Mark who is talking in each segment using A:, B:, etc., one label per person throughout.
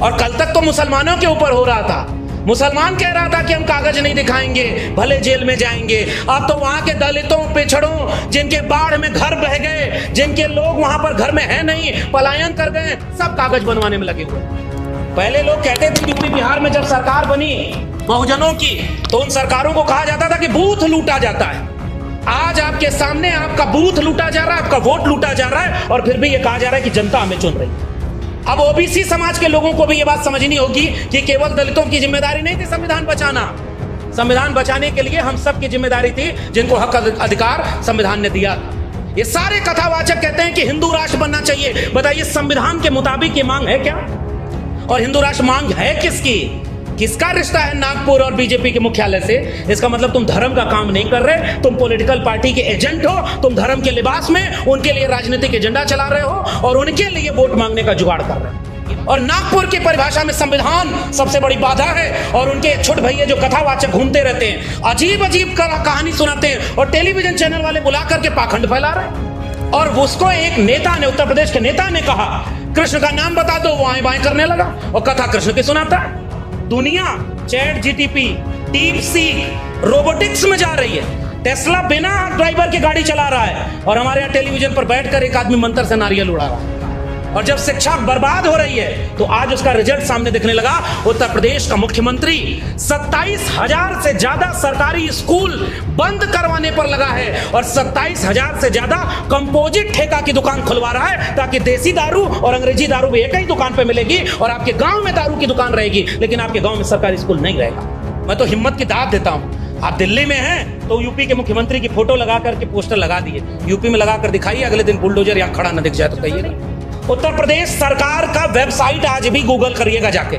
A: और कल तक तो मुसलमानों के ऊपर हो रहा था। मुसलमान कह रहा था कि हम कागज नहीं दिखाएंगे, भले जेल में जाएंगे। अब तो वहां के दलितों, पिछड़ों, जिनके बाढ़ में घर बह गए, जिनके लोग वहां पर घर में है नहीं, पलायन कर गए, सब कागज बनवाने में लगे हुए। पहले लोग कहते थे यूपी बिहार में जब सरकार बनी बहुजनों की, तो उन सरकारों को कहा जाता था कि बूथ लूटा जाता है। आज आपके सामने आपका बूथ लूटा जा रहा है, आपका वोट लूटा जा रहा है, और फिर भी ये कहा जा रहा है कि जनता हमें चुन रही है। अब ओबीसी समाज के लोगों को भी ये बात समझनी होगी कि केवल दलितों की जिम्मेदारी नहीं थी संविधान बचाना। संविधान बचाने के लिए हम सब की जिम्मेदारी थी, जिनको हक अधिकार संविधान ने दिया था। ये सारे कथावाचक कहते हैं कि हिंदू राष्ट्र बनना चाहिए। बताइए संविधान के मुताबिक ये मांग है क्या? और हिंदू राष्ट्र मांग है किसकी? किसका रिश्ता है नागपुर और बीजेपी के मुख्यालय से? इसका मतलब तुम धर्म का काम नहीं कर रहे, तुम पॉलिटिकल पार्टी के एजेंट हो, तुम धर्म के लिबास में उनके लिए राजनीतिक एजेंडा चला रहे हो और उनके लिए वोट मांगने का जुगाड़ कर रहे हो। और नागपुर की परिभाषा में संविधान सबसे बड़ी बाधा है, और उनके छोट भैया जो कथावाचक घूमते रहते हैं, अजीब अजीब कहानी सुनाते हैं और टेलीविजन चैनल वाले बुला करके पाखंड फैला रहे हैं। और उसको एक नेता ने, उत्तर प्रदेश के नेता ने कहा कृष्ण का नाम बता दो, वो आए बाएं करने लगा और कथा कृष्ण की सुनाता है। दुनिया chat GTP, deep seek, robotics में जा रही है। टेस्ला बिना ड्राइवर के गाड़ी चला रहा है और हमारे यहाँ टेलीविजन पर बैठकर एक आदमी मंत्र से नारियल उड़ा रहा है। और जब शिक्षा बर्बाद हो रही है तो आज उसका रिजल्ट सामने दिखने लगा। उत्तर प्रदेश का मुख्यमंत्री 27,000 से ज्यादा सरकारी स्कूल बंद करवाने पर लगा है और 27,000 से ज्यादा कंपोजिट ठेका की दुकान खुलवा रहा है, ताकि देसी दारू और अंग्रेजी दारू भी एक ही दुकान पे मिलेगी और आपके गांव में दारू की दुकान रहेगी, लेकिन आपके गांव में सरकारी स्कूल नहीं रहेगा। मैं तो हिम्मत की दाद देता हूं, आप दिल्ली में हैं तो यूपी के मुख्यमंत्री की फोटो लगा करके पोस्टर लगा दिए, यूपी में लगा कर दिखाइए, अगले दिन बुलडोजर यहाँ खड़ा न दिख जाए तो कहिए नहीं। उत्तर प्रदेश सरकार का वेबसाइट आज भी गूगल करिएगा जाके,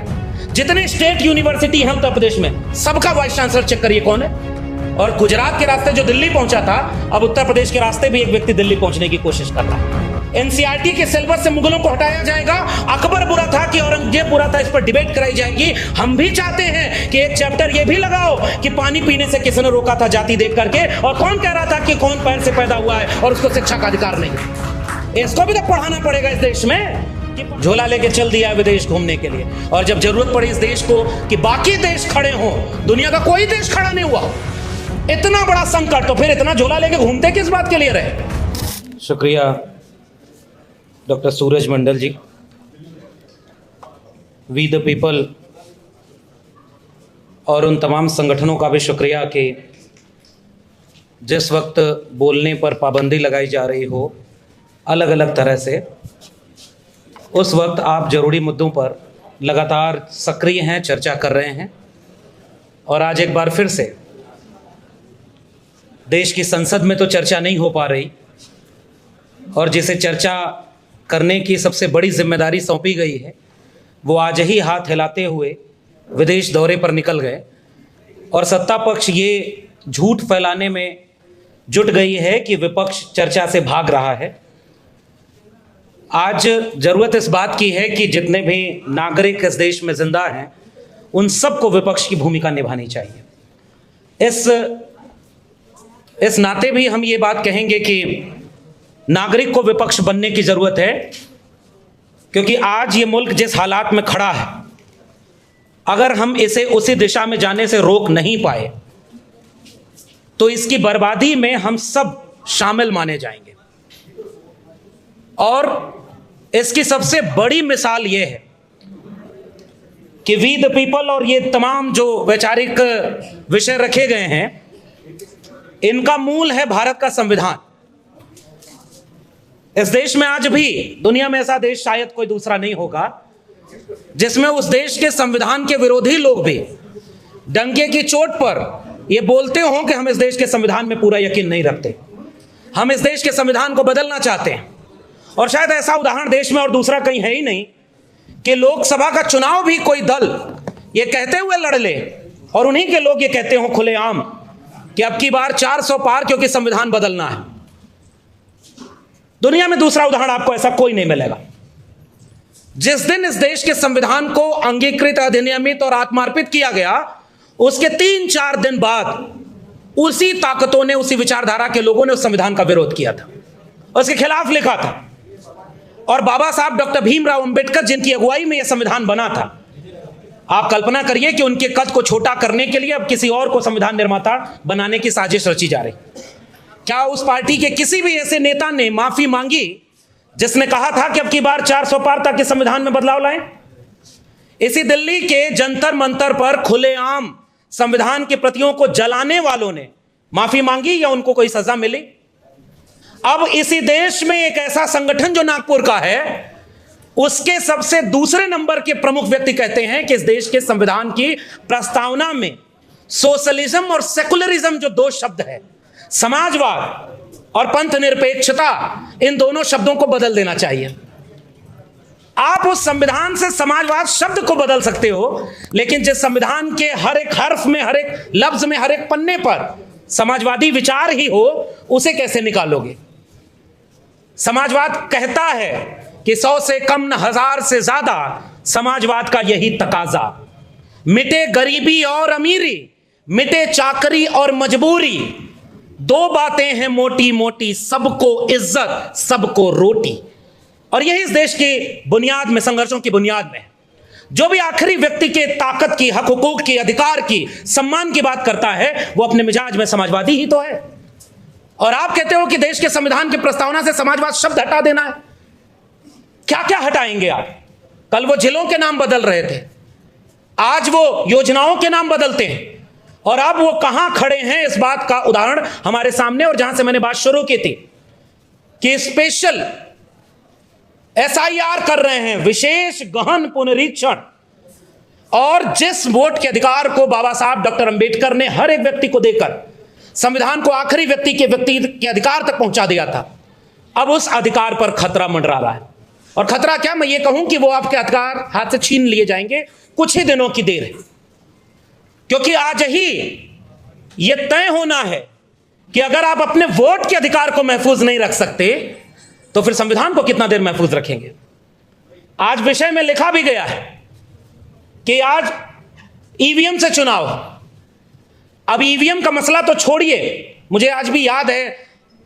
A: जितने स्टेट यूनिवर्सिटी है उत्तर प्रदेश में सबका वाइस चांसलर चेक करिए कौन है। और गुजरात के रास्ते जो दिल्ली पहुंचा था, अब उत्तर प्रदेश के रास्ते भी एक व्यक्ति दिल्ली पहुंचने की कोशिश कर रहा है। एनसीईआरटी के सिलेबस से मुगलों को हटाया जाएगा, अकबर बुरा था कि औरंगजेब बुरा था, इस पर डिबेट कराई जाएगी। हम भी चाहते हैं कि एक चैप्टर ये भी लगाओ कि पानी पीने से किसने रोका था जाति देख करके, और कौन कह रहा था कि कौन पैर से पैदा हुआ है और उसको शिक्षा का अधिकार नहीं। इसको भी तो पढ़ाना पड़ेगा इस देश में कि झोला लेके चल दिया है विदेश घूमने के लिए, और जब जरूरत पड़ी इस देश को कि बाकी देश खड़े हों, दुनिया का कोई देश खड़ा नहीं हुआ। इतना बड़ा संकट, तो फिर इतना झोला लेके घूमते किस बात के लिए रहे?
B: शुक्रिया doctor Suraj Mandal ji. We the people और उन तमाम संगठनों का भी शुक्रिया कि जिस वक्त बोलने पर पाबंदी लगाई जा रही हो अलग अलग तरह से, उस वक्त आप जरूरी मुद्दों पर लगातार सक्रिय हैं, चर्चा कर रहे हैं। और आज एक बार फिर से देश की संसद में तो चर्चा नहीं हो पा रही, और जिसे चर्चा करने की सबसे बड़ी जिम्मेदारी सौंपी गई है वो आज ही हाथ हिलाते हुए विदेश दौरे पर निकल गए, और सत्ता पक्ष ये झूठ फैलाने में जुट गई है कि विपक्ष चर्चा से भाग रहा है। आज जरूरत इस बात की है कि जितने भी नागरिक इस देश में जिंदा हैं उन सबको विपक्ष की भूमिका निभानी चाहिए। इस नाते भी हम ये बात कहेंगे कि नागरिक को विपक्ष बनने की जरूरत है, क्योंकि आज ये मुल्क जिस हालात में खड़ा है, अगर हम इसे उसी दिशा में जाने से रोक नहीं पाए तो इसकी बर्बादी में हम सब शामिल माने जाएंगे। और इसकी सबसे बड़ी मिसाल यह है कि वी द पीपल और ये तमाम जो वैचारिक विषय रखे गए हैं, इनका मूल है भारत का संविधान। इस देश में आज भी, दुनिया में ऐसा देश शायद कोई दूसरा नहीं होगा जिसमें उस देश के संविधान के विरोधी लोग भी डंके की चोट पर ये बोलते हों कि हम इस देश के संविधान में पूरा यकीन नहीं रखते, हम इस देश के संविधान को बदलना चाहते हैं। और शायद ऐसा उदाहरण देश में और दूसरा कहीं है ही नहीं कि लोकसभा का चुनाव भी कोई दल ये कहते हुए लड़ ले और उन्हीं के लोग ये कहते हो खुलेआम कि अब की बार 400 पार, क्योंकि संविधान बदलना है। दुनिया में दूसरा उदाहरण आपको ऐसा कोई नहीं मिलेगा। जिस दिन इस देश के संविधान को अंगीकृत, अधिनियमित और आत्मार्पित किया गया, उसके 3-4 दिन बाद उसी ताकतों ने, उसी विचारधारा के लोगों ने उस संविधान का विरोध किया था, उसके खिलाफ लिखा था। और बाबा साहब डॉक्टर भीमराव अंबेडकर जिनकी अगुवाई में यह संविधान बना था। आप कल्पना करिए कि उनके कद को छोटा करने के लिए अब किसी और को संविधान निर्माता बनाने की साजिश रची जा रही। क्या उस पार्टी के किसी भी ऐसे नेता ने माफी मांगी जिसने कहा था कि अब की बार 400 पार तक के संविधान में बदलाव लाएं? इसी दिल्ली के जंतर मंतर पर खुलेआम संविधान की प्रतियों को जलाने वालों ने माफी मांगी या उनको कोई सजा मिली? अब इसी देश में एक ऐसा संगठन जो नागपुर का है, उसके सबसे दूसरे नंबर के प्रमुख व्यक्ति कहते हैं कि इस देश के संविधान की प्रस्तावना में सोशलिज्म और सेकुलरिज्म जो दो शब्द है, समाजवाद और पंथ निरपेक्षता, इन दोनों शब्दों को बदल देना चाहिए। आप उस संविधान से समाजवाद शब्द को बदल सकते हो, लेकिन जिस संविधान के हर एक हर्फ में, हर एक लफ्ज में, हर एक पन्ने पर समाजवादी विचार ही हो, उसे कैसे निकालोगे? समाजवाद कहता है कि 100 से कम न 1000 से ज्यादा, समाजवाद का यही तकाजा। मिटे गरीबी और अमीरी, मिटे चाकरी और मजबूरी, दो बातें हैं मोटी मोटी, सबको इज्जत सबको रोटी। और यही इस देश की बुनियाद में, संघर्षों की बुनियाद में, जो भी आखिरी व्यक्ति के ताकत की, हक हुकूक की, अधिकार की, सम्मान की बात करता है, वो अपने मिजाज में समाजवादी ही तो है। और आप कहते हो कि देश के संविधान की प्रस्तावना से समाजवाद शब्द हटा देना है। क्या क्या हटाएंगे आप? कल वो जिलों के नाम बदल रहे थे, आज वो योजनाओं के नाम बदलते हैं, और अब वो कहां खड़े हैं इस बात का उदाहरण हमारे सामने। और जहां से मैंने बात शुरू की थी कि स्पेशल SIR कर रहे हैं, विशेष गहन पुनरीक्षण, और जिस वोट के अधिकार को बाबा साहब डॉक्टर अंबेडकर ने हर एक व्यक्ति को देकर संविधान को आखिरी व्यक्ति के अधिकार तक पहुंचा दिया था, अब उस अधिकार पर खतरा मंडरा रहा है। और खतरा क्या, मैं ये कहूं कि वो आपके अधिकार हाथ से छीन लिए जाएंगे। कुछ ही दिनों की देर है, क्योंकि आज ही यह तय होना है कि अगर आप अपने वोट के अधिकार को महफूज नहीं रख सकते, तो फिर संविधान को कितना देर महफूज रखेंगे? आज विषय में लिखा भी गया है कि आज ईवीएम से चुनाव। अब ईवीएम का मसला तो छोड़िए, मुझे आज भी याद है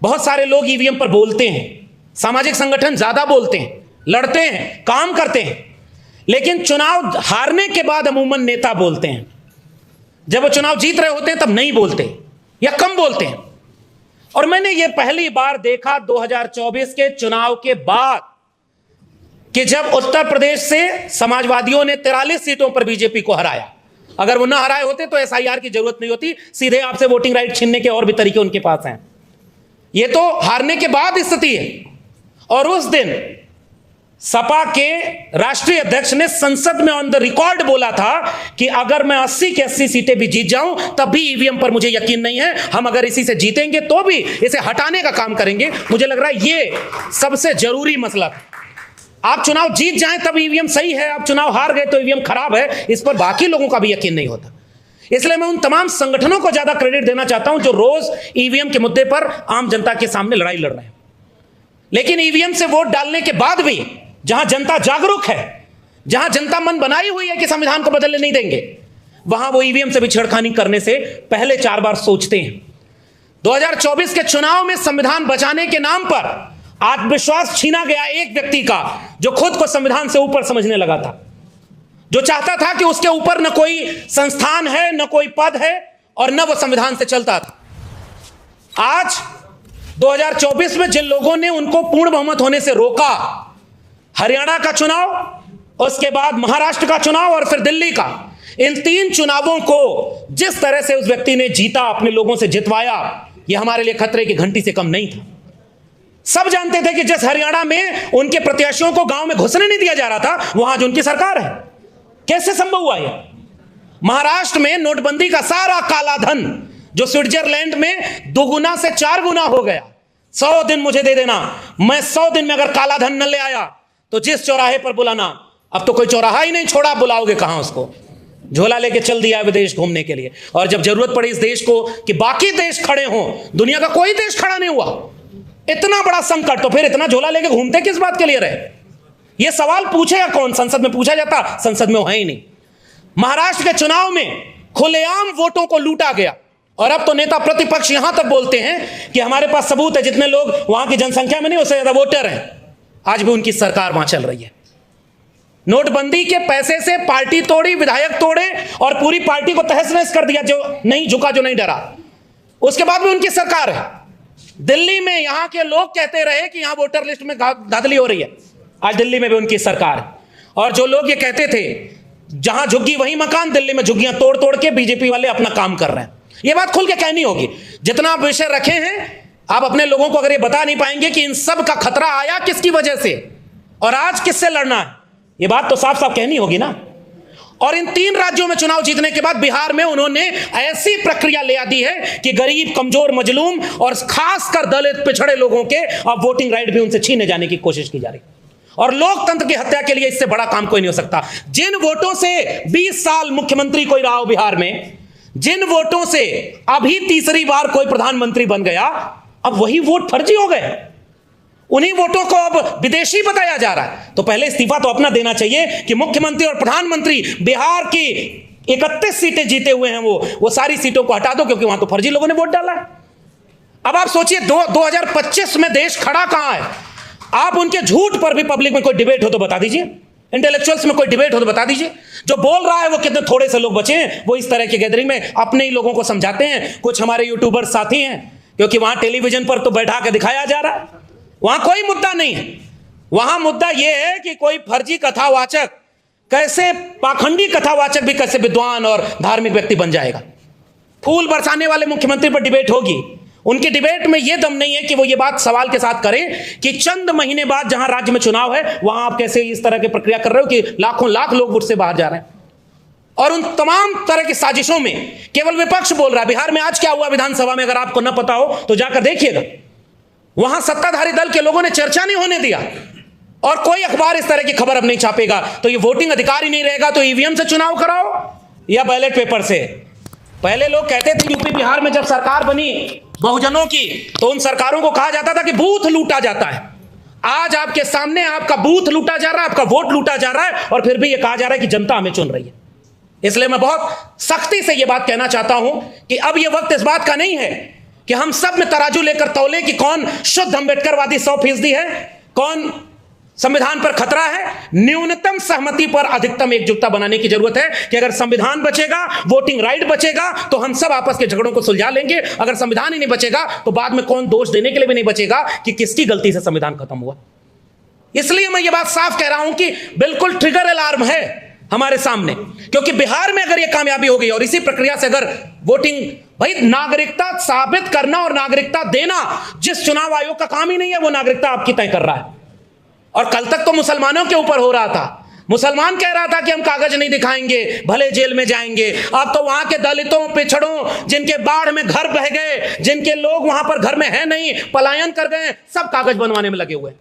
B: बहुत सारे लोग ईवीएम पर बोलते हैं, सामाजिक संगठन ज्यादा बोलते हैं, लड़ते हैं, काम करते हैं, लेकिन चुनाव हारने के बाद अमूमन नेता बोलते हैं। जब वो चुनाव जीत रहे होते हैं तब नहीं बोलते या कम बोलते हैं। और मैंने ये पहली बार देखा 2024 के चुनाव के बाद कि जब उत्तर प्रदेश से समाजवादियों ने 43 सीटों पर बीजेपी को हराया। अगर वो ना हराए होते तो SIR की जरूरत नहीं होती, सीधे आपसे वोटिंग राइट छीनने के और भी तरीके उनके पास हैं। ये तो हारने के बाद स्थिति है। और उस दिन सपा के राष्ट्रीय अध्यक्ष ने संसद में ऑन द रिकॉर्ड बोला था कि अगर मैं 80 की 80 सीटें भी जीत जाऊं तब भी ईवीएम पर मुझे यकीन नहीं है, हम अगर इसी से जीतेंगे तो भी इसे हटाने का काम करेंगे। मुझे लग रहा है ये सबसे जरूरी मसला था। आप चुनाव जीत जाएं तब ईवीएम सही है, आप चुनाव हार गए तो ईवीएम खराब है, इस पर बाकी लोगों का भी यकीन नहीं होता। इसलिए मैं उन तमाम संगठनों को ज्यादा क्रेडिट देना चाहता हूं जो रोज ईवीएम के मुद्दे पर आम जनता के सामने लड़ाई लड़ रहे हैं। लेकिन ईवीएम से वोट डालने के बाद भी जहां जनता जागरूक है, जहां जनता मन बनाई हुई है कि संविधान को बदलने नहीं देंगे, वहां वो ईवीएम से भी छेड़खानी करने से पहले 4 बार सोचते हैं। 2024 के चुनाव में संविधान बचाने के नाम पर आत्मविश्वास छीना गया एक व्यक्ति का, जो खुद को संविधान से ऊपर समझने लगा था, जो चाहता था कि उसके ऊपर न कोई संस्थान है, न कोई पद है, और न वो संविधान से चलता था। आज 2024 में जिन लोगों ने उनको पूर्ण बहुमत होने से रोका, हरियाणा का चुनाव, उसके बाद महाराष्ट्र का चुनाव और फिर दिल्ली का, इन 3 चुनावों को जिस तरह से उस व्यक्ति ने जीता, अपने लोगों से जितवाया, यह हमारे लिए खतरे की घंटी से कम नहीं था। सब जानते थे कि जिस हरियाणा में उनके प्रत्याशियों को गांव में घुसने नहीं दिया जा रहा था, वहां आज उनकी सरकार है। कैसे संभव हुआ यह? महाराष्ट्र में नोटबंदी का सारा काला धन जो स्विट्जरलैंड में 2 गुना से 4 गुना हो गया। 100 दिन मुझे दे देना, मैं 100 दिन में अगर काला धन न ले आया तो जिस चौराहे पर बुलाना। अब तो कोई चौराहा ही नहीं छोड़ा, बुलाओगे कहां उसको? झोला लेके चल दिया विदेश घूमने के लिए। और जब जरूरत पड़ी इस देश को कि बाकी देश खड़े हों, दुनिया का कोई देश खड़ा नहीं हुआ। इतना बड़ा संकट, तो फिर इतना झोला लेके घूमते किस बात के लिए रहे? यह सवाल पूछेगा कौन? संसद में पूछा जाता, संसद में वो है ही नहीं। महाराष्ट्र के चुनाव में खुलेआम वोटों को लूटा गया, और अब तो नेता प्रतिपक्ष यहां तक बोलते हैं कि हमारे पास सबूत है, जितने लोग वहां की जनसंख्या में नहीं, उससे ज्यादा वोटर हैं। आज भी उनकी सरकार वहां चल रही है। नोटबंदी के पैसे से पार्टी तोड़ी, विधायक तोड़े और पूरी पार्टी को तहस नहस कर दिया, जो नहीं झुका, जो नहीं डरा। उसके बाद भी उनकी सरकार है। दिल्ली में यहां के लोग कहते रहे कि यहां वोटर लिस्ट में धांधली हो रही है, आज दिल्ली में भी उनकी सरकार है। और जो लोग ये कहते थे जहां झुग्गी वहीं मकान, दिल्ली में झुग्गियां तोड़ तोड़ के बीजेपी वाले अपना काम कर रहे हैं। ये बात खुल के कहनी होगी। जितना आप विषय रखे हैं, आप अपने लोगों को अगर ये बता नहीं पाएंगे कि इन सब का खतरा आया किसकी वजह से और आज किससे लड़ना है, ये बात तो साफ साफ कहनी होगी ना। और इन 3 राज्यों में चुनाव जीतने के बाद बिहार में उन्होंने ऐसी प्रक्रिया ले दी है कि गरीब, कमजोर, मजलूम और खासकर दलित, पिछड़े लोगों के अब वोटिंग राइट भी उनसे छीने जाने की कोशिश की जा रही है। और लोकतंत्र की हत्या के लिए इससे बड़ा काम कोई नहीं हो सकता। जिन वोटों से 20 साल मुख्यमंत्री कोई रहा हो बिहार में, जिन वोटों से अभी तीसरी बार कोई प्रधानमंत्री बन गया, अब वही वोट फर्जी हो गए। उन्हीं वोटों को अब विदेशी बताया जा रहा है। तो पहले इस्तीफा तो अपना देना चाहिए कि मुख्यमंत्री और प्रधानमंत्री बिहार की 31 सीटें जीते हुए हैं, वो सारी सीटों को हटा दो, क्योंकि वहां तो फर्जी लोगों ने वोट डाला है। अब आप सोचिए 2025 में देश खड़ा कहां है। आप उनके झूठ पर भी पब्लिक में कोई डिबेट हो तो बता दीजिए, इंटेलेक्चुअल्स में कोई डिबेट हो तो बता दीजिए। जो बोल रहा है वो कितने थोड़े से लोग बचे हैं, वो इस तरह के गैदरिंग में अपने ही लोगों को समझाते हैं। कुछ हमारे यूट्यूबर साथी हैं, क्योंकि वहां टेलीविजन पर तो बैठा के दिखाया जा रहा है, वहां कोई मुद्दा नहीं है। वहां मुद्दा यह है कि कोई फर्जी कथावाचक कैसे, पाखंडी कथावाचक भी कैसे विद्वान और धार्मिक व्यक्ति बन जाएगा। फूल बरसाने वाले मुख्यमंत्री पर डिबेट होगी। उनकी डिबेट में यह दम नहीं है कि वो ये बात सवाल के साथ करें कि चंद महीने बाद जहां राज्य में चुनाव है, वहां आप कैसे इस तरह की प्रक्रिया कर रहे हो कि लाखों लाख लोग वोट से बाहर जा रहे हैं। और उन तमाम तरह की साजिशों में केवल विपक्ष बोल रहा है। बिहार में आज क्या हुआ विधानसभा में, अगर आपको न पता हो तो जाकर देखिएगा। वहां सत्ताधारी दल के लोगों ने चर्चा नहीं होने दिया, और कोई अखबार इस तरह की खबर अब नहीं छापेगा। तो ये वोटिंग अधिकार ही नहीं रहेगा, तो ईवीएम से चुनाव कराओ या बैलेट पेपर से। पहले लोग कहते थे यूपी बिहार में जब सरकार बनी बहुजनों की, तो उन सरकारों को कहा जाता था कि बूथ लूटा जाता है। आज आपके सामने आपका बूथ लूटा जा रहा है, आपका वोट लूटा जा रहा है, और फिर भी यह कहा जा रहा है कि जनता हमें चुन रही है। इसलिए मैं बहुत सख्ती से यह बात कहना चाहता हूं कि अब यह वक्त इस बात का नहीं है कि हम सब में तराजू लेकर तौले कि कौन शुद्ध अम्बेडकरवादी 100% है, कौन संविधान पर खतरा है। न्यूनतम सहमति पर अधिकतम एकजुटता बनाने की जरूरत है कि अगर संविधान बचेगा, वोटिंग राइट बचेगा, तो हम सब आपस के झगड़ों को सुलझा लेंगे। अगर संविधान ही नहीं बचेगा तो बाद में कौन दोष देने के लिए भी नहीं बचेगा कि किसकी गलती से संविधान खत्म हुआ। इसलिए मैं ये बात साफ कह रहा हूं कि बिल्कुल ट्रिगर अलार्म है हमारे सामने, क्योंकि बिहार में अगर यह कामयाबी हो गई और इसी प्रक्रिया से अगर वोटिंग, भाई नागरिकता साबित करना और नागरिकता देना जिस चुनाव आयोग का काम ही नहीं है, वो नागरिकता आपकी तय कर रहा है। और कल तक तो मुसलमानों के ऊपर हो रहा था। मुसलमान कह रहा था कि हम कागज नहीं दिखाएंगे, भले जेल में जाएंगे। अब तो वहां के दलितों, पिछड़ों, जिनके बाढ़ में घर बह गए, जिनके लोग वहां पर घर में है नहीं, पलायन कर गए, सब कागज बनवाने में लगे हुए।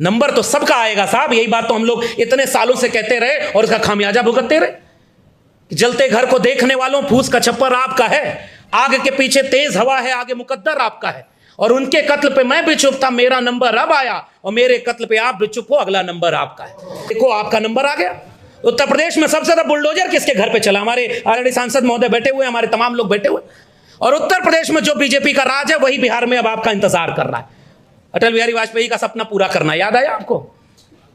B: नंबर तो सबका आएगा साहब, यही बात तो हम लोग इतने सालों से कहते रहे और उसका खामियाजा भुगतते रहे। जलते घर को देखने वालों, फूस का छप्पर आपका है, आग के पीछे तेज हवा है, आगे मुकद्दर आपका है। और उनके कत्ल पे मैं भी चुप था, मेरा नंबर अब आया, और मेरे कत्ल पे आप भी चुप हो, अगला नंबर आपका है। देखो आपका नंबर आ गया। उत्तर प्रदेश में सबसे ज्यादा बुलडोजर किसके घर पे चला? हमारे ऑलरेडी सांसद महोदय बैठे हुए, हमारे तमाम लोग बैठे हुए। और उत्तर प्रदेश में जो बीजेपी का राज है, वही बिहार में अब आपका इंतजार कर रहा है। अटल बिहारी वाजपेयी का सपना पूरा करना याद आया आपको?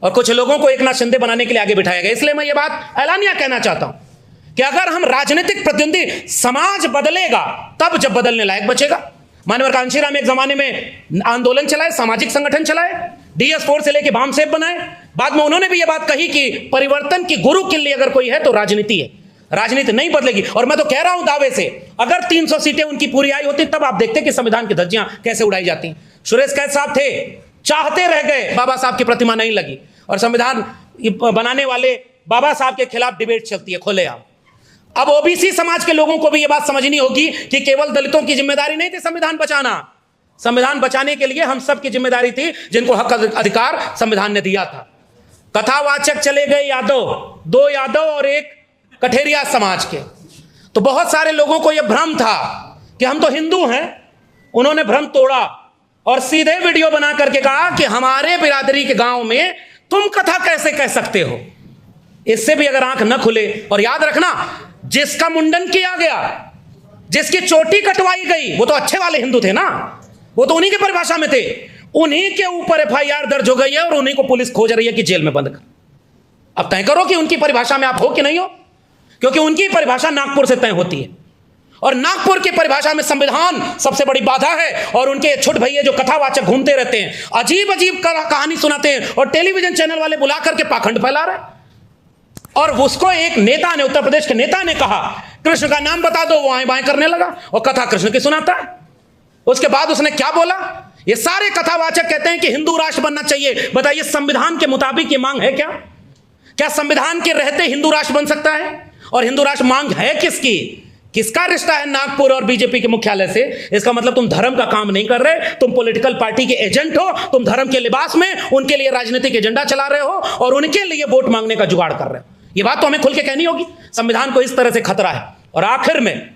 B: और कुछ लोगों को एकनाथ शिंदे बनाने के लिए आगे बिठाया गया। इसलिए मैं ये बात ऐलानिया कहना चाहता हूं कि अगर हम राजनीतिक प्रतिद्वंदी, समाज बदलेगा तब जब बदलने लायक बचेगा। मानवर कांशीराम एक जमाने में आंदोलन चलाए, सामाजिक संगठन चलाए, DS4 से लेके भामसेब बनाए। बाद में उन्होंने भी यह बात कही कि परिवर्तन की गुरु किल्ली अगर कोई है तो राजनीति है, राजनीति नहीं बदलेगी। और मैं तो कह रहा हूं दावे से, अगर 300 सीटें उनकी पूरी आई होती तब आप देखते कि संविधान की धज्जियां कैसे उड़ाई जाती। सुरेश कैद साहब थे, चाहते रह गए, बाबा साहब की प्रतिमा नहीं लगी, और संविधान बनाने वाले बाबा साहब के खिलाफ डिबेट चलती है खुलेआम। अब ओबीसी समाज के लोगों को भी यह बात समझनी होगी कि केवल दलितों की जिम्मेदारी नहीं थी संविधान बचाना। संविधान बचाने के लिए हम सब की जिम्मेदारी थी, जिनको हक अधिकार संविधान ने दिया था। कथावाचक चले गए यादव, 2 यादव और 1 कठेरिया समाज के। तो बहुत सारे लोगों को यह भ्रम था कि हम तो हिंदू हैं। उन्होंने भ्रम तोड़ा और सीधे वीडियो बना करके कहा कि हमारे बिरादरी के गांव में तुम कथा कैसे कह सकते हो। इससे भी अगर आंख न खुले, और याद रखना, जिसका मुंडन किया गया, जिसकी चोटी कटवाई गई, वो तो अच्छे वाले हिंदू थे ना, वो तो उन्हीं की परिभाषा में थे। उन्हीं के ऊपर FIR दर्ज हो गई है और उन्हीं को पुलिस खोज रही है कि जेल में बंद कर। अब तय करो कि उनकी परिभाषा में आप हो कि नहीं हो, क्योंकि उनकी परिभाषा नागपुर से तय होती है और नागपुर की परिभाषा में संविधान सबसे बड़ी बाधा है। और उनके छोटे भैया जो कथावाचक घूमते रहते हैं, अजीब अजीब कहानी सुनाते हैं और टेलीविजन चैनल वाले बुला करके पाखंड फैला रहे हैं। और उसको एक नेता ने, उत्तर प्रदेश के नेता ने कहा कृष्ण का नाम बता दो, वो आए बाएं करने लगा और कथा कृष्ण की सुनाता है। उसके बाद उसने क्या बोला, ये सारे कथावाचक कहते हैं कि हिंदू राष्ट्र बनना चाहिए। बताइए संविधान के मुताबिक ये मांग है क्या? क्या संविधान के रहते हिंदू राष्ट्र बन सकता है? और हिंदू राष्ट्र मांग है किसकी? किसका रिश्ता है नागपुर और बीजेपी के मुख्यालय से? इसका मतलब तुम धर्म का काम नहीं कर रहे, तुम पॉलिटिकल पार्टी के एजेंट हो, तुम धर्म के लिबास में उनके लिए राजनीतिक एजेंडा चला रहे हो और उनके लिए वोट मांगने का जुगाड़ कर रहे हो। ये बात तो हमें खुल के कहनी होगी। संविधान को इस तरह से खतरा है। और आखिर में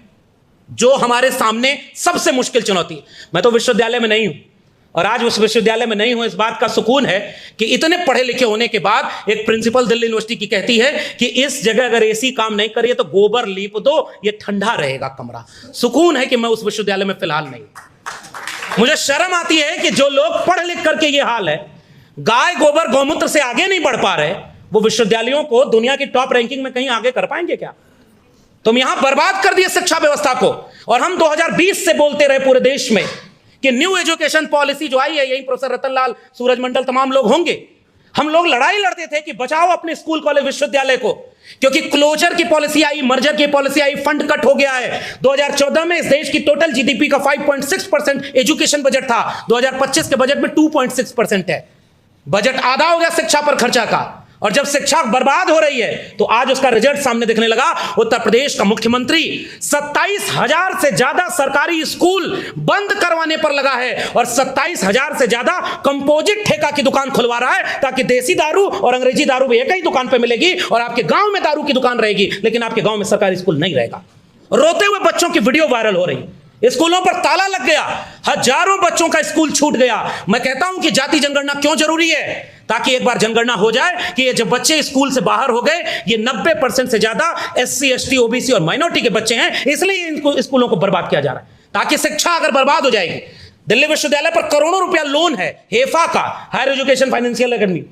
B: जो हमारे सामने सबसे मुश्किल चुनौती, मैं तो विश्वविद्यालय में नहीं हूं और आज उस विश्वविद्यालय में नहीं हूं, इस बात का सुकून है कि इतने पढ़े लिखे होने के बाद एक प्रिंसिपल दिल्ली यूनिवर्सिटी की कहती है कि इस जगह अगर एसी काम नहीं करिए तो गोबर लीप दो, ये ठंडा रहेगा कमरा। सुकून है कि मैं उस विश्वविद्यालय में फिलहाल नहीं। मुझे शर्म आती है कि जो लोग पढ़ लिख करके ये हाल है, गाय गोबर गौमूत्र से आगे नहीं बढ़ पा रहे, वो विश्वविद्यालयों को दुनिया की टॉप रैंकिंग में कहीं आगे कर पाएंगे क्या? तुम यहां बर्बाद कर दिए शिक्षा व्यवस्था को। और हम 2020 से बोलते रहे पूरे देश में कि न्यू एजुकेशन पॉलिसी जो आई है, यही प्रोफेसर रतनलाल, सूरजमंडल, तमाम लोग होंगे, हम लोग लड़ाई लड़ते थे कि बचाओ अपने स्कूल कॉलेज विश्वविद्यालय को, क्योंकि क्लोजर की पॉलिसी आई, मर्जर की पॉलिसी आई, फंड कट हो गया है। 2014 में इस देश की टोटल जीडीपी का 5.6% एजुकेशन बजट था, 2025 के बजट में 2.6% है। बजट आधा हो गया शिक्षा पर खर्चा का। और जब शिक्षा बर्बाद हो रही है तो आज उसका रिजल्ट सामने दिखने लगा। उत्तर प्रदेश का मुख्यमंत्री 27,000 से ज्यादा सरकारी स्कूल बंद करवाने पर लगा है और 27,000 से ज्यादा कंपोजिट ठेका की दुकान खुलवा रहा है, ताकि देसी दारू और अंग्रेजी दारू भी एक ही दुकान पर मिलेगी और आपके गांव में दारू की दुकान रहेगी, लेकिन आपके गांव में सरकारी स्कूल नहीं रहेगा। रोते हुए बच्चों की वीडियो वायरल हो रही, स्कूलों पर ताला लग गया, हजारों बच्चों का स्कूल छूट गया। मैं कहता हूं कि जाति जनगणना क्यों जरूरी है? ताकि एक बार जनगणना हो जाए कि ये जब बच्चे स्कूल से बाहर हो गए, ये 90% से ज्यादा SC, ST, OBC और माइनॉरिटी के बच्चे हैं, इसलिए इन स्कूलों को बर्बाद किया जा रहा है, ताकि शिक्षा अगर बर्बाद हो जाएगी। दिल्ली विश्वविद्यालय पर करोड़ों रुपया लोन है, हेफा का, higher education financial academy.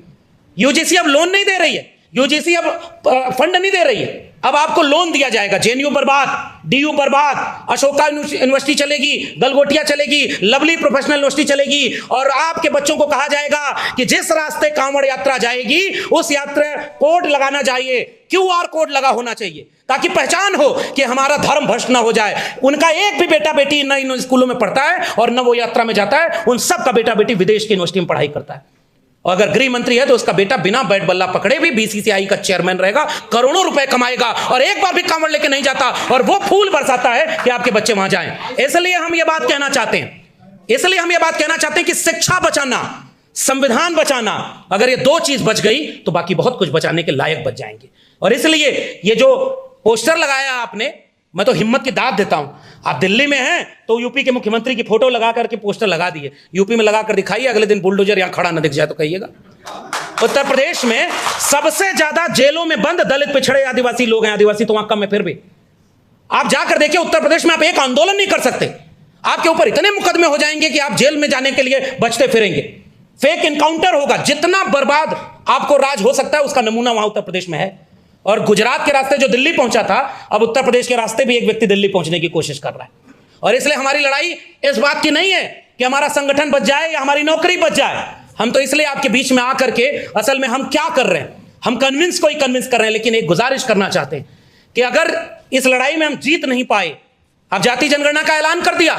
B: UGC अब लोन नहीं दे रही है, यूजीसी अब फंड नहीं दे रही है, अब आपको लोन दिया जाएगा। JNU बर्बाद, DU बर्बाद, अशोका यूनिवर्सिटी चलेगी, गलगोटिया चलेगी, लवली प्रोफेशनल यूनिवर्सिटी चलेगी और आपके बच्चों को कहा जाएगा कि जिस रास्ते कांवड़ यात्रा जाएगी उस यात्रा कोड लगाना चाहिए, QR कोड लगा होना चाहिए, ताकि पहचान हो कि हमारा धर्म भ्रष्ट ना हो जाए। उनका एक भी बेटा बेटी न इन स्कूलों में पढ़ता है और न वो यात्रा में जाता है, उन सब का बेटा बेटी विदेश की यूनिवर्सिटी में पढ़ाई करता है। और अगर गृह मंत्री है तो उसका बेटा बिना बैट बल्ला पकड़े भी BCCI का चेयरमैन रहेगा, करोड़ों रुपए कमाएगा और एक बार भी कांवड़ लेके नहीं जाता और वो फूल बरसाता है कि आपके बच्चे वहां जाएं। इसलिए हम ये बात कहना चाहते हैं, कि शिक्षा बचाना, संविधान बचाना, अगर ये दो चीज बच गई तो बाकी बहुत कुछ बचाने के लायक बच जाएंगे। और इसलिए ये जो पोस्टर लगाया आपने, मैं तो हिम्मत की दाद देता हूं। आप दिल्ली में हैं तो यूपी के मुख्यमंत्री की फोटो लगा करके पोस्टर लगा दिए, यूपी में लगा कर दिखाइए, अगले दिन बुलडोजर यहां खड़ा न दिख जाए तो कहिएगा। उत्तर प्रदेश में सबसे ज्यादा जेलों में बंद दलित, पिछड़े, आदिवासी लोग हैं। आदिवासी तो वहां कम है, फिर भी आप जाकर देखिए उत्तर प्रदेश में आप एक आंदोलन नहीं कर सकते, आपके ऊपर इतने मुकदमे हो जाएंगे कि आप जेल में जाने के लिए बचते फिरेंगे। फेक इनकाउंटर होगा, जितना बर्बाद आपको राज हो सकता है उसका नमूना वहां उत्तर प्रदेश में है। और गुजरात के रास्ते जो दिल्ली पहुंचा था, अब उत्तर प्रदेश के रास्ते भी एक व्यक्ति दिल्ली पहुंचने की कोशिश कर रहा है। और इसलिए हमारी लड़ाई इस बात की नहीं है कि हमारा संगठन बच जाए या हमारी नौकरी बच जाए। हम तो इसलिए आपके बीच में आकर के असल में हम क्या कर रहे हैं, हम कन्विंस कर रहे हैं, लेकिन एक गुजारिश करना चाहते हैं कि अगर इस लड़ाई में हम जीत नहीं पाए, अब जाति जनगणना का ऐलान कर दिया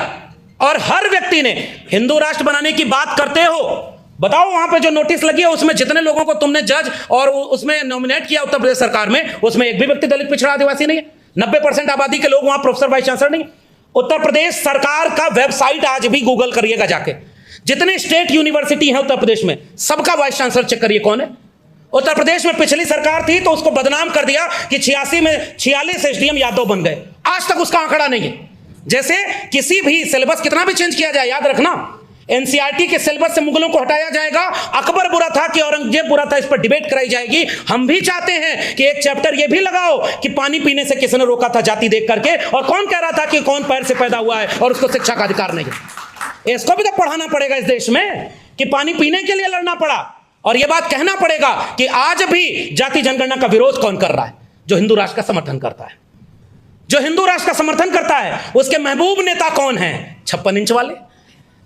B: और हर व्यक्ति ने हिंदू राष्ट्र बनाने की बात करते हो, बताओ वहां पे जो नोटिस लगी है उसमें जितने लोगों को तुमने जज और उसमें नॉमिनेट किया उत्तर प्रदेश सरकार में, उसमें एक भी व्यक्ति दलित, पिछड़ा, आदिवासी नहीं है। 90% आबादी के लोग वहां प्रोफेसर, वाइस चांसलर नहीं। उत्तर प्रदेश सरकार का वेबसाइट आज भी गूगल करिएगा जाके, जितने स्टेट यूनिवर्सिटी है उत्तर प्रदेश में सबका वाइस चांसलर चेक करिए कौन है। उत्तर प्रदेश में पिछली सरकार थी तो उसको बदनाम कर दिया कि 86 में 46 SDM यादव बन गए, आज तक उसका आंकड़ा नहीं है। जैसे किसी भी सिलेबस कितना भी चेंज किया जाए, याद रखना NCERT के सिलेबस से मुगलों को हटाया जाएगा, अकबर बुरा था कि औरंगजेब बुरा था, इस पर डिबेट कराई जाएगी। हम भी चाहते हैं कि एक चैप्टर ये भी लगाओ कि पानी पीने से किसने रोका था जाति देख करके, और कौन कह रहा था कि कौन पैर से पैदा हुआ है और उसको शिक्षा का अधिकार नहीं है। इसको भी तो पढ़ाना पड़ेगा इस देश में कि पानी पीने के लिए लड़ना पड़ा। और यह बात कहना पड़ेगा कि आज भी जाति जनगणना का विरोध कौन कर रहा है? जो हिंदू राष्ट्र का समर्थन करता है। जो हिंदू राष्ट्र का समर्थन करता है उसके महबूब नेता कौन है? 56 इंच वाले।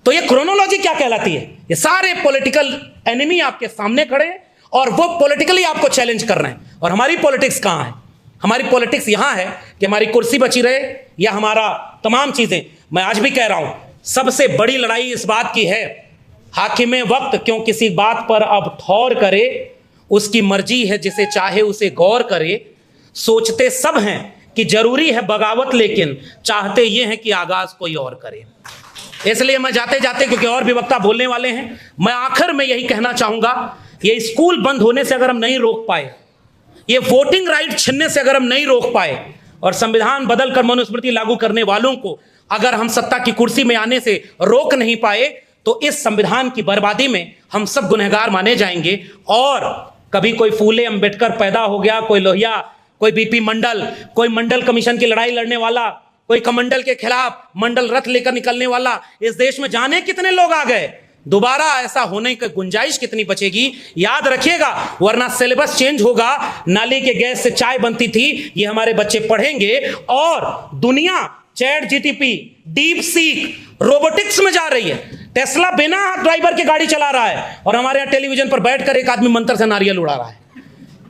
B: तो ये क्रोनोलॉजी क्या कहलाती है? ये सारे पॉलिटिकल एनिमी आपके सामने खड़े हैं और वो पॉलिटिकली आपको चैलेंज कर रहे हैं। और हमारी पॉलिटिक्स कहां है? हमारी पॉलिटिक्स यहां है कि हमारी कुर्सी बची रहे या हमारा तमाम चीजें। मैं आज भी कह रहा हूं, सबसे बड़ी लड़ाई इस बात की है, हाकिमे वक्त क्यों किसी बात पर अब ठौर करे, उसकी मर्जी है जिसे चाहे उसे गौर करे। सोचते सब हैं कि जरूरी है बगावत, लेकिन चाहते ये हैं कि आगाज कोई और करे। इसलिए मैं जाते जाते, क्योंकि और भी वक्ता बोलने वाले हैं, मैं आखिर में यही कहना चाहूंगा, ये स्कूल बंद होने से अगर हम नहीं रोक पाए, ये वोटिंग राइट छीनने से अगर हम नहीं रोक पाए, और संविधान बदलकर मनुस्मृति लागू करने वालों को अगर हम सत्ता की कुर्सी में आने से रोक नहीं पाए, तो इस संविधान की बर्बादी में हम सब गुनहगार माने जाएंगे। और कभी कोई फूले अंबेडकर पैदा हो गया, कोई लोहिया, कोई बीपी मंडल, कोई मंडल कमीशन की लड़ाई लड़ने वाला, कोई कमंडल के खिलाफ मंडल रथ लेकर निकलने वाला, इस देश में जाने कितने लोग आ गए। दोबारा ऐसा होने की गुंजाइश कितनी बचेगी? याद रखिएगा, वरना सिलेबस चेंज होगा। नाली के गैस से चाय बनती थी, ये हमारे बच्चे पढ़ेंगे। और दुनिया chat GTP, deep seek, robotics में जा रही है। टेस्ला बिना ड्राइवर के गाड़ी चला रहा है और हमारे यहां टेलीविजन पर बैठकर एक आदमी मंत्र से नारियल उड़ा रहा है।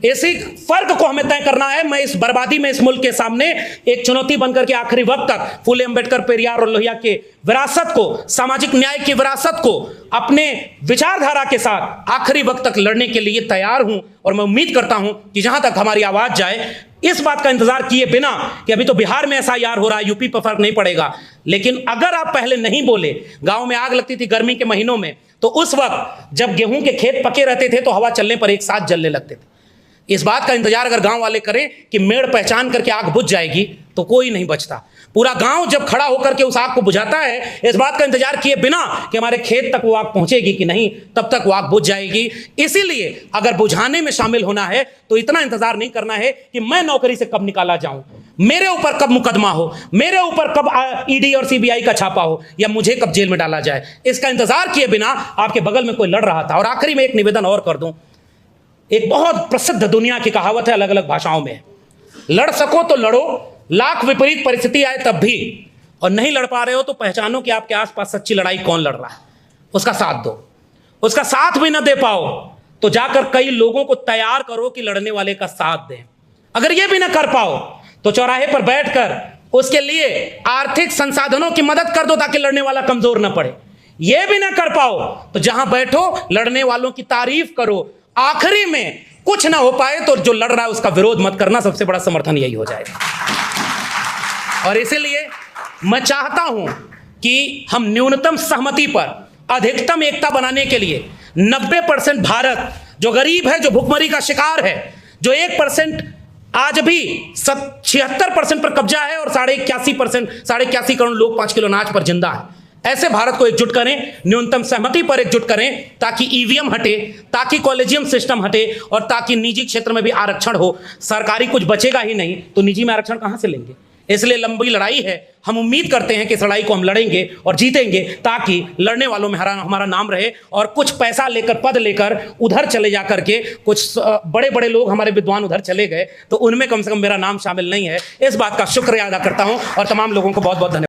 B: इसी फर्क को हमें तय करना है। मैं इस बर्बादी में इस मुल्क के सामने एक चुनौती बनकर के आखिरी वक्त तक फूले अंबेडकर, पेरियार और लोहिया के विरासत को, सामाजिक न्याय की विरासत को अपने विचारधारा के साथ आखिरी वक्त तक लड़ने के लिए तैयार हूं। और मैं उम्मीद करता हूं कि जहां तक हमारी आवाज जाए, इस बात का इंतजार किए बिना कि अभी तो बिहार में एसआईआर हो रहा है, यूपी पर फर्क नहीं पड़ेगा, लेकिन अगर आप पहले नहीं बोले, गांव में आग लगती थी गर्मी के महीनों में, तो उस वक्त जब गेहूं के खेत पके रहते थे तो हवा चलने पर एक साथ जलने लगते थे। इस बात का इंतजार अगर गांव वाले करें कि मेड़ पहचान करके आग बुझ जाएगी, तो कोई नहीं बचता। पूरा गांव जब खड़ा होकर के उस आग को बुझाता है, इस बात का इंतजार किए बिना कि हमारे खेत तक वो आग पहुंचेगी कि नहीं, तब तक वो आग बुझ जाएगी। इसीलिए अगर बुझाने में शामिल होना है तो इतना इंतजार नहीं करना है कि मैं नौकरी से कब निकाला जाऊं, मेरे ऊपर कब मुकदमा हो, मेरे ऊपर कब ईडी और सीबीआई का छापा हो, या मुझे कब जेल में डाला जाए। इसका इंतजार किए बिना आपके बगल में कोई लड़ रहा था। और आखिरी में एक निवेदन और कर दूं, एक बहुत प्रसिद्ध दुनिया की कहावत है, अलग अलग भाषाओं में, लड़ सको तो लड़ो, लाख विपरीत परिस्थिति आए तब भी, और नहीं लड़ पा रहे हो तो पहचानो कि आपके आसपास सच्ची लड़ाई कौन लड़ रहा है, उसका साथ दो। उसका साथ भी ना दे पाओ तो जाकर कई लोगों को तैयार करो कि लड़ने वाले का साथ दें। अगर यह भी ना कर पाओ तो चौराहे पर बैठकर उसके लिए आर्थिक संसाधनों की मदद कर दो ताकि लड़ने वाला कमजोर ना पड़े। यह भी ना कर पाओ तो जहां बैठो लड़ने वालों की तारीफ करो। आखिरी में कुछ ना हो पाए तो जो लड़ रहा है उसका विरोध मत करना, सबसे बड़ा समर्थन यही हो जाएगा। और इसीलिए मैं चाहता हूं कि हम न्यूनतम सहमति पर अधिकतम एकता बनाने के लिए 90% भारत जो गरीब है, जो भुखमरी का शिकार है, जो 1% आज भी 76% पर कब्जा है और 81 करोड़ लोग 5 किलो अनाज पर जिंदा है, ऐसे भारत को एकजुट करें, न्यूनतम सहमति पर एकजुट करें, ताकि ईवीएम हटे, ताकि कॉलेजियम सिस्टम हटे और ताकि निजी क्षेत्र में भी आरक्षण हो। सरकारी कुछ बचेगा ही नहीं तो निजी में आरक्षण कहां से लेंगे? इसलिए लंबी लड़ाई है। हम उम्मीद करते हैं कि इस लड़ाई को हम लड़ेंगे और जीतेंगे, ताकि लड़ने वालों में हमारा नाम रहे। और कुछ पैसा लेकर, पद लेकर उधर चले जा करके कुछ बड़े बड़े लोग, हमारे विद्वान उधर चले गए, तो उनमें कम से कम मेरा नाम शामिल नहीं है। इस बात का शुक्रिया अदा करता हूं और तमाम लोगों को बहुत बहुत धन्यवाद।